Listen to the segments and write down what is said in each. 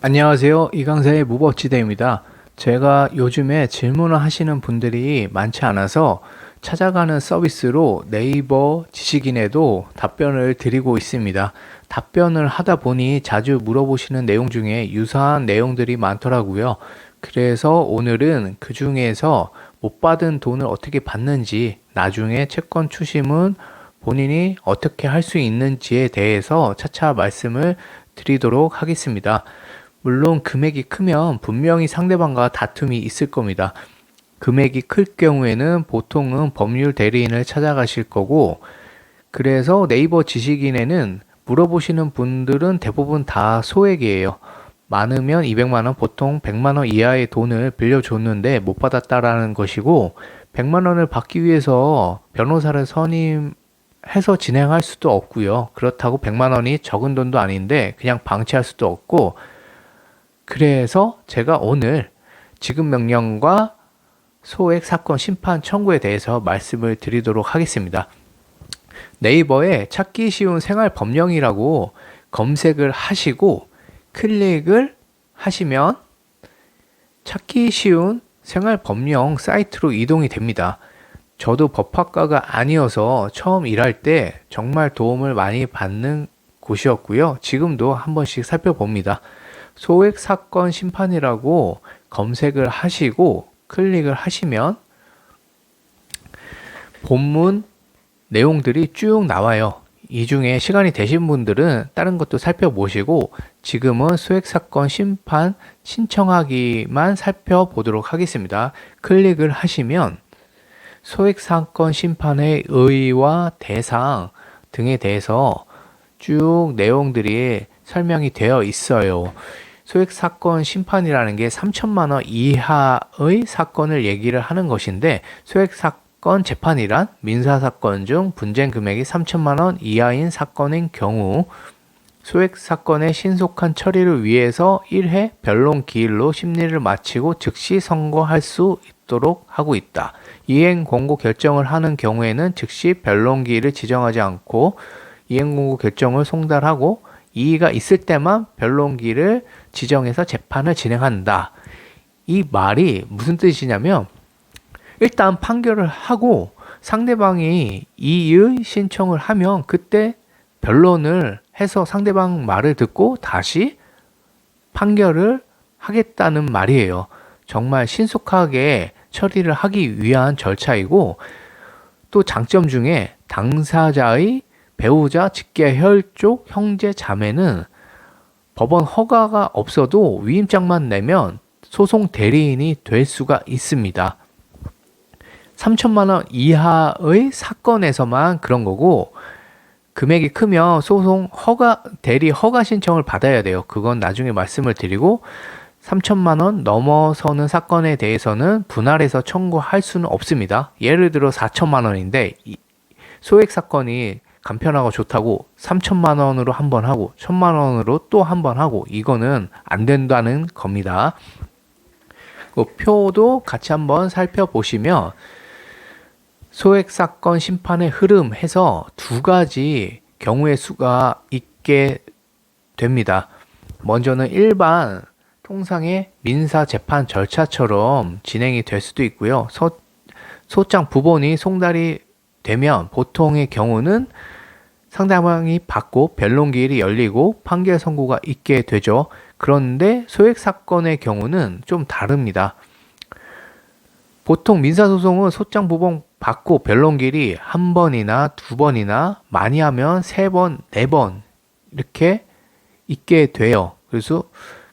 안녕하세요. 이강사의 무법지대입니다. 제가 요즘에 질문을 하시는 분들이 많지 않아서 찾아가는 서비스로 네이버 지식인에도 답변을 드리고 있습니다. 답변을 하다 보니 자주 물어보시는 내용 중에 유사한 내용들이 많더라고요. 그래서 오늘은 그 중에서 못 받은 돈을 어떻게 받는지, 나중에 채권 추심은 본인이 어떻게 할 수 있는지에 대해서 차차 말씀을 드리도록 하겠습니다. 물론 금액이 크면 분명히 상대방과 다툼이 있을 겁니다. 금액이 클 경우에는 보통은 법률 대리인을 찾아가실 거고, 그래서 네이버 지식인에는 물어보시는 분들은 대부분 다 소액이에요. 많으면 200만 원, 보통 100만 원 이하의 돈을 빌려줬는데 못 받았다라는 것이고, 100만 원을 받기 위해서 변호사를 선임해서 진행할 수도 없고요. 그렇다고 100만 원이 적은 돈도 아닌데 그냥 방치할 수도 없고, 그래서 제가 오늘 지급 명령과 소액 사건 심판 청구에 대해서 말씀을 드리도록 하겠습니다. 네이버에 찾기 쉬운 생활 법령이라고 검색을 하시고 클릭을 하시면 찾기 쉬운 생활 법령 사이트로 이동이 됩니다. 저도 법학과가 아니어서 처음 일할 때 정말 도움을 많이 받는 곳이었고요. 지금도 한 번씩 살펴봅니다. 소액 사건 심판이라고 검색을 하시고 클릭을 하시면 본문 내용들이 쭉 나와요. 이 중에 시간이 되신 분들은 다른 것도 살펴보시고 지금은 소액 사건 심판 신청하기만 살펴보도록 하겠습니다. 클릭을 하시면 소액 사건 심판의 의의와 대상 등에 대해서 쭉 내용들이 설명이 되어 있어요. 소액 사건 심판이라는 게 3천만 원 이하의 사건을 얘기를 하는 것인데, 소액 사건 재판이란 민사 사건 중 분쟁 금액이 3천만 원 이하인 사건인 경우 소액 사건의 신속한 처리를 위해서 1회 변론 기일로 심리를 마치고 즉시 선고할 수 있도록 하고 있다. 이행 권고 결정을 하는 경우에는 즉시 변론 기일을 지정하지 않고 이행 권고 결정을 송달하고 이의가 있을 때만 변론기를 지정해서 재판을 진행한다. 이 말이 무슨 뜻이냐면, 일단 판결을 하고 상대방이 이의 신청을 하면 그때 변론을 해서 상대방 말을 듣고 다시 판결을 하겠다는 말이에요. 정말 신속하게 처리를 하기 위한 절차이고, 또 장점 중에 당사자의 배우자, 직계, 혈족, 형제, 자매는 법원 허가가 없어도 위임장만 내면 소송 대리인이 될 수가 있습니다. 3천만 원 이하의 사건에서만 그런 거고, 금액이 크면 소송 대리 허가 신청을 받아야 돼요. 그건 나중에 말씀을 드리고, 3천만 원 넘어서는 사건에 대해서는 분할해서 청구할 수는 없습니다. 예를 들어 4천만 원인데 소액 사건이 간편하고 좋다고 3천만 원으로 한 번 하고 1,000만 원으로 또 한 번 하고 이거는 안 된다는 겁니다. 그 표도 같이 한번 살펴보시면 소액 사건 심판의 흐름 해서 두 가지 경우의 수가 있게 됩니다. 먼저는 일반 통상의 민사 재판 절차처럼 진행이 될 수도 있고요. 소장 부본이 송달이 되면 보통의 경우는 상대방이 받고 변론기일이 열리고 판결 선고가 있게 되죠. 그런데 소액 사건의 경우는 좀 다릅니다. 보통 민사소송은 소장 부본 받고 변론기일이 한 번이나 두 번이나 많이 하면 세 번, 네 번 이렇게 있게 돼요.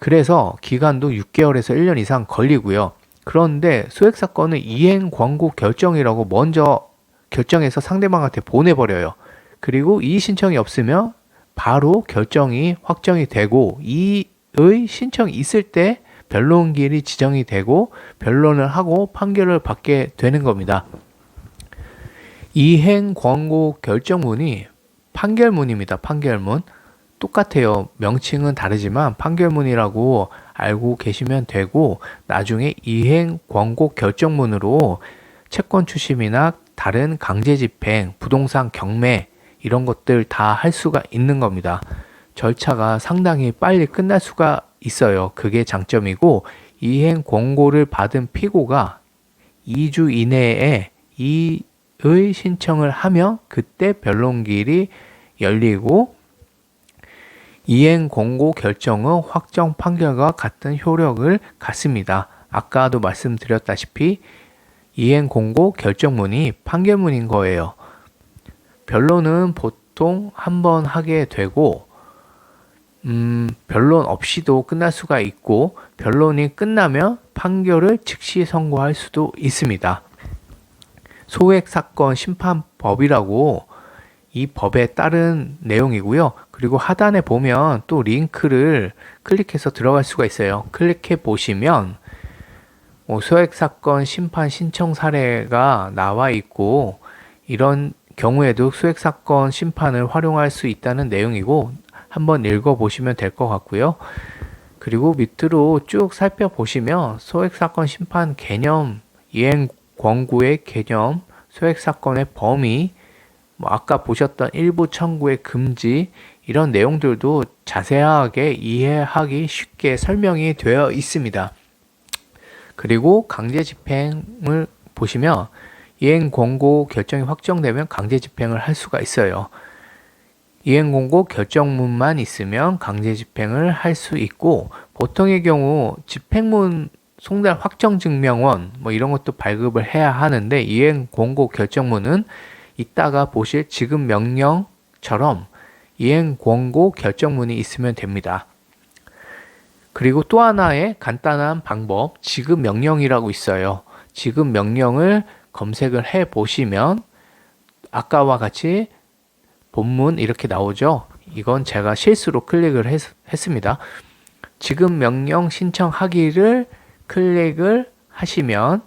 그래서 기간도 6개월에서 1년 이상 걸리고요. 그런데 소액 사건은 이행 권고 결정이라고 먼저 결정해서 상대방한테 보내버려요. 그리고 이의 신청이 없으면 바로 결정이 확정이 되고 이의 신청이 있을 때 변론기일이 지정이 되고 변론을 하고 판결을 받게 되는 겁니다. 이행 권고 결정문이 판결문입니다. 판결문. 똑같아요. 명칭은 다르지만 판결문이라고 알고 계시면 되고, 나중에 이행 권고 결정문으로 채권 추심이나 다른 강제집행, 부동산 경매 이런 것들 다 할 수가 있는 겁니다. 절차가 상당히 빨리 끝날 수가 있어요. 그게 장점이고, 이행 권고를 받은 피고가 2주 이내에 이의 신청을 하면 그때 변론기일이 열리고, 이행 권고 결정은 확정 판결과 같은 효력을 갖습니다. 아까도 말씀드렸다시피 이행 권고 결정문이 판결문인 거예요. 변론은 보통 한 번 하게 되고, 변론 없이도 끝날 수가 있고, 변론이 끝나면 판결을 즉시 선고할 수도 있습니다. 소액사건 심판법이라고 이 법에 따른 내용이고요. 그리고 하단에 보면 또 링크를 클릭해서 들어갈 수가 있어요. 클릭해 보시면 소액사건 심판 신청 사례가 나와 있고, 이런 경우에도 소액사건 심판을 활용할 수 있다는 내용이고, 한번 읽어보시면 될 것 같고요. 그리고 밑으로 쭉 살펴보시면 소액사건 심판 개념, 이행 권고의 개념, 소액사건의 범위, 아까 보셨던 일부 청구의 금지, 이런 내용들도 자세하게 이해하기 쉽게 설명이 되어 있습니다. 그리고 강제 집행을 보시면 이행 권고 결정이 확정되면 강제 집행을 할 수가 있어요. 이행 권고 결정문만 있으면 강제 집행을 할 수 있고, 보통의 경우 집행문 송달 확정 증명원 이런 것도 발급을 해야 하는데, 이행 권고 결정문은 이따가 보실 지급 명령처럼 이행 권고 결정문이 있으면 됩니다. 그리고 또 하나의 간단한 방법, 지급 명령이라고 있어요. 지급 명령을 검색을 해 보시면 아까와 같이 본문 이렇게 나오죠. 이건 제가 실수로 클릭을 했습니다. 지급 명령 신청하기를 클릭을 하시면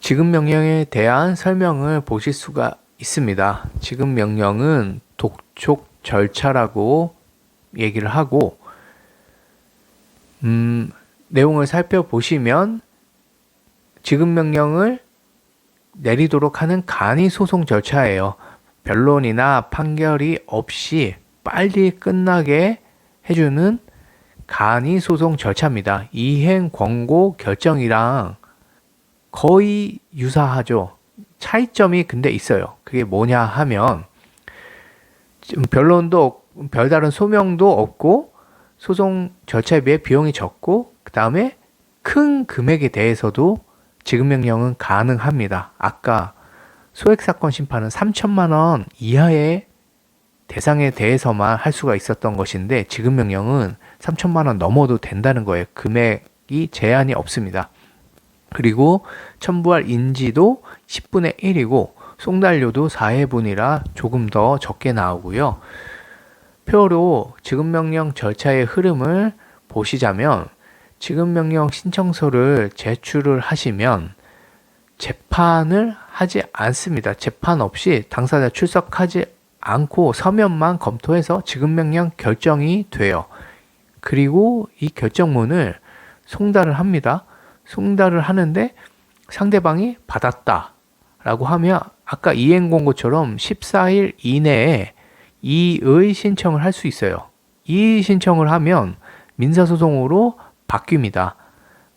지급 명령에 대한 설명을 보실 수가 있습니다. 지급 명령은 독촉 절차라고 얘기를 하고, 내용을 살펴보시면 지급 명령을 내리도록 하는 간이 소송 절차예요. 변론이나 판결이 없이 빨리 끝나게 해주는 간이 소송 절차입니다. 이행 권고 결정이랑 거의 유사하죠. 차이점이 근데 있어요. 그게 뭐냐 하면, 변론도 별다른 소명도 없고, 소송 절차에 비해 비용이 적고, 그 다음에 큰 금액에 대해서도 지급명령은 가능합니다. 아까 소액사건 심판은 3천만 원 이하의 대상에 대해서만 할 수가 있었던 것인데, 지급명령은 3천만 원 넘어도 된다는 거예요. 금액이 제한이 없습니다. 그리고 첨부할 인지도 10분의 1이고 송달료도 4회분이라 조금 더 적게 나오고요. 표로 지급명령 절차의 흐름을 보시자면, 지급명령 신청서를 제출을 하시면 재판을 하지 않습니다. 재판 없이 당사자 출석하지 않고 서면만 검토해서 지급명령 결정이 돼요. 그리고 이 결정문을 송달을 합니다. 송달을 하는데 상대방이 받았다 라고 하면 아까 이행권고처럼 14일 이내에 이의 신청을 할 수 있어요. 이의 신청을 하면 민사소송으로 바뀝니다.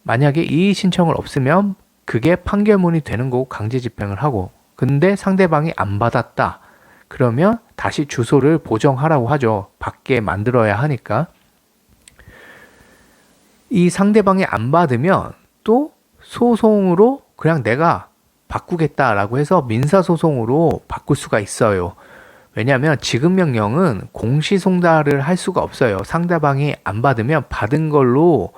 만약에 이의 신청을 없으면 그게 판결문이 되는 거고 강제 집행을 하고, 근데 상대방이 안 받았다 그러면 다시 주소를 보정하라고 하죠. 받게 만들어야 하니까. 이 상대방이 안 받으면 또 소송으로 그냥 내가 바꾸겠다라고 해서 민사소송으로 바꿀 수가 있어요. 왜냐하면 지급명령은 공시송달을 할 수가 없어요. 상대방이 안 받으면 받은 걸로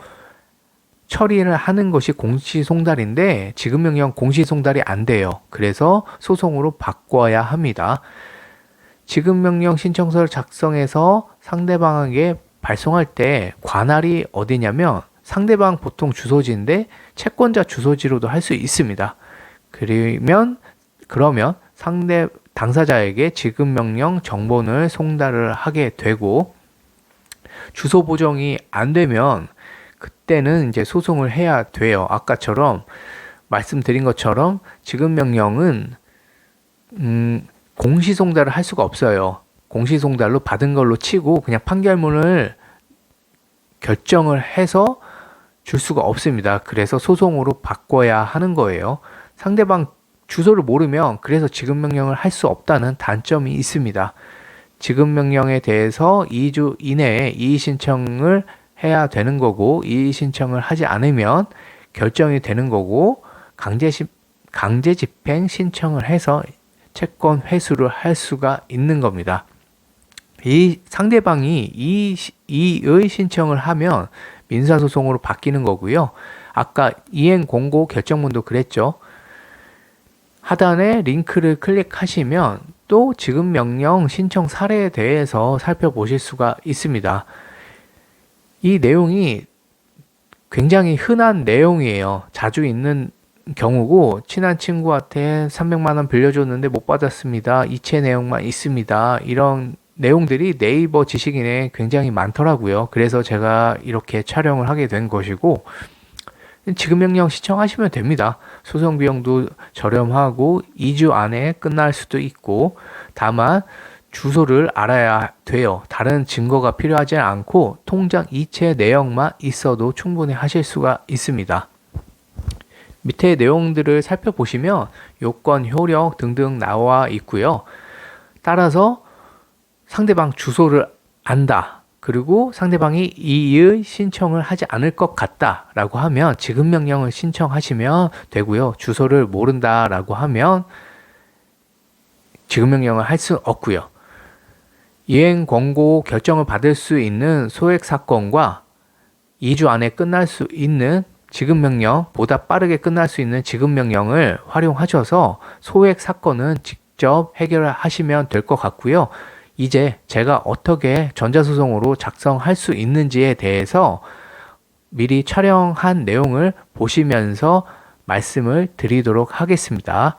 처리를 하는 것이 공시송달인데, 지급명령 공시송달이 안 돼요. 그래서 소송으로 바꿔야 합니다. 지급명령 신청서를 작성해서 상대방에게 발송할 때 관할이 어디냐면 상대방 보통 주소지인데 채권자 주소지로도 할 수 있습니다. 그러면 상대 당사자에게 지급명령 정본을 송달을 하게 되고, 주소 보정이 안 되면 그때는 이제 소송을 해야 돼요. 아까처럼 말씀드린 것처럼 지급명령은 공시송달을 할 수가 없어요. 공시송달로 받은 걸로 치고 그냥 판결문을 결정을 해서 줄 수가 없습니다. 그래서 소송으로 바꿔야 하는 거예요. 상대방 주소를 모르면 그래서 지급 명령을 할 수 없다는 단점이 있습니다. 지급 명령에 대해서 2주 이내에 이의 신청을 해야 되는 거고, 이의 신청을 하지 않으면 결정이 되는 거고, 강제 집행 신청을 해서 채권 회수를 할 수가 있는 겁니다. 이 상대방이 이의 신청을 하면 민사소송으로 바뀌는 거고요. 아까 이행 공고 결정문도 그랬죠. 하단에 링크를 클릭하시면 또 지급 명령 신청 사례에 대해서 살펴보실 수가 있습니다. 이 내용이 굉장히 흔한 내용이에요. 자주 있는 경우고, 친한 친구한테 300만 원 빌려줬는데 못 받았습니다. 이체 내용만 있습니다. 이런 내용들이 네이버 지식인에 굉장히 많더라고요. 그래서 제가 이렇게 촬영을 하게 된 것이고, 지급명령 신청하시면 됩니다. 소송 비용도 저렴하고 2주 안에 끝날 수도 있고, 다만 주소를 알아야 돼요. 다른 증거가 필요하지 않고 통장 이체 내역만 있어도 충분히 하실 수가 있습니다. 밑에 내용들을 살펴보시면 요건, 효력 등등 나와 있고요. 따라서 상대방 주소를 안다, 그리고 상대방이 이의 신청을 하지 않을 것 같다 라고 하면 지급명령을 신청하시면 되고요. 주소를 모른다 라고 하면 지급명령을 할 수 없고요. 이행 권고 결정을 받을 수 있는 소액 사건과 2주 안에 끝날 수 있는 지급명령, 보다 빠르게 끝날 수 있는 지급명령을 활용하셔서 소액 사건은 직접 해결하시면 될 것 같고요. 이제 제가 어떻게 전자소송으로 작성할 수 있는지에 대해서 미리 촬영한 내용을 보시면서 말씀을 드리도록 하겠습니다.